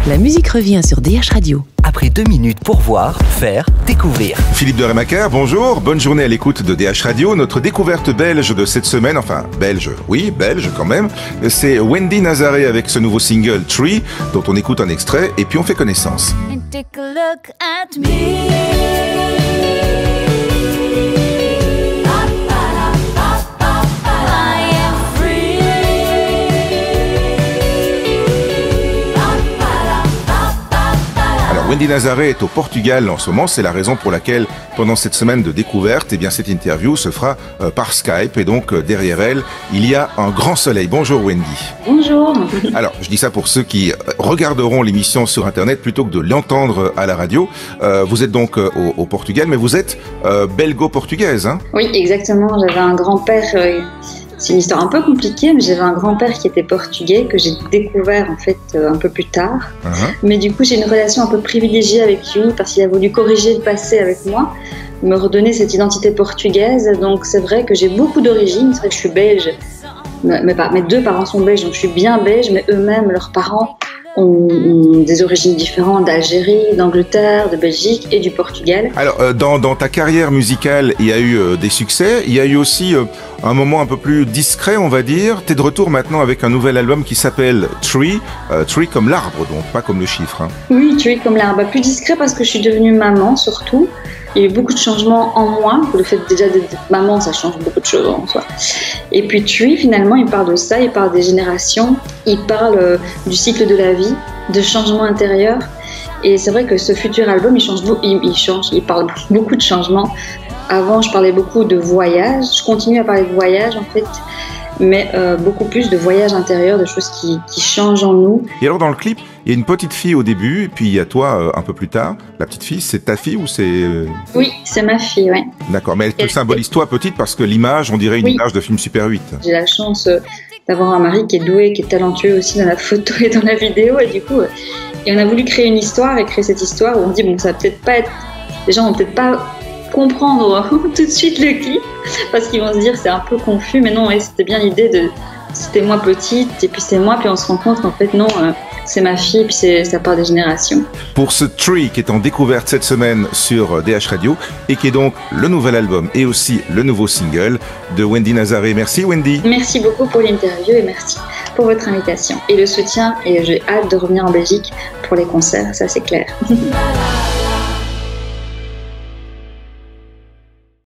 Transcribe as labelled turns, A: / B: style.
A: La musique revient sur DH Radio.
B: Après 2 minutes pour voir, faire, découvrir.
C: Philippe de Rémaker, bonjour, bonne journée à l'écoute de DH Radio. Notre découverte belge de cette semaine, enfin belge, oui, belge quand même, c'est Wendy Nazaré avec ce nouveau single Tree, dont on écoute un extrait et puis on fait connaissance.
D: Take a look at me.
C: Wendy Nazaré est au Portugal en ce moment, c'est la raison pour laquelle pendant cette semaine de découverte, eh bien cette interview se fera par Skype et donc derrière elle, il y a un grand soleil. Bonjour Wendy.
E: Bonjour.
C: Alors, je dis ça pour ceux qui regarderont l'émission sur internet plutôt que de l'entendre à la radio. Vous êtes donc au Portugal, mais vous êtes belgo-portugaise, hein?
E: Oui, exactement. J'avais un grand-père... C'est une histoire un peu compliquée, mais j'avais un grand-père qui était portugais, que j'ai découvert en fait un peu plus tard. Mais du coup, j'ai une relation un peu privilégiée avec lui parce qu'il a voulu corriger le passé avec moi, me redonner cette identité portugaise. Donc c'est vrai que j'ai beaucoup d'origines, c'est vrai que je suis belge. Mes deux parents sont belges, donc je suis bien belge, mais eux-mêmes, leurs parents ont des origines différentes d'Algérie, d'Angleterre, de Belgique et du Portugal.
C: Alors, dans ta carrière musicale, il y a eu des succès, il y a eu aussi un moment un peu plus discret, on va dire. T'es de retour maintenant avec un nouvel album qui s'appelle Tree, Tree comme l'arbre, donc pas comme le chiffre. Hein.
E: Oui, Tree comme l'arbre, plus discret parce que je suis devenue maman surtout. Il y a eu beaucoup de changements en moi. Le fait déjà d'être maman, ça change beaucoup de choses en soi. Et puis Tree, finalement, il parle de ça, il parle des générations, il parle du cycle de la vie, de changements intérieurs. Et c'est vrai que ce futur album, il parle beaucoup de changements. Avant, je parlais beaucoup de voyage. Je continue à parler de voyage, en fait, mais beaucoup plus de voyage intérieur, de choses qui changent en nous.
C: Et alors, dans le clip, il y a une petite fille au début, et puis il y a toi un peu plus tard. La petite fille, c'est ta fille ou c'est...
E: Oui, c'est ma fille, oui.
C: D'accord, mais elle te symbolise toi petite parce que l'image, on dirait une image de film Super 8.
E: J'ai la chance d'avoir un mari qui est doué, qui est talentueux aussi dans la photo et dans la vidéo, et du coup, et on a voulu créer une histoire, et créer cette histoire où on dit, bon, ça va peut-être pas être... Les gens vont peut-être pas comprendre tout de suite le clip, parce qu'ils vont se dire c'est un peu confus, mais non, c'était bien l'idée de... C'était moi petite, et puis c'est moi, puis on se rend compte qu'en fait non, c'est ma fille, et puis ça part des générations.
C: Pour ce Tree qui est en découverte cette semaine sur DH Radio, et qui est donc le nouvel album et aussi le nouveau single de Wendy Nazaré. Merci Wendy.
E: Merci beaucoup pour l'interview et merci pour votre invitation et le soutien, et j'ai hâte de revenir en Belgique pour les concerts, ça c'est clair.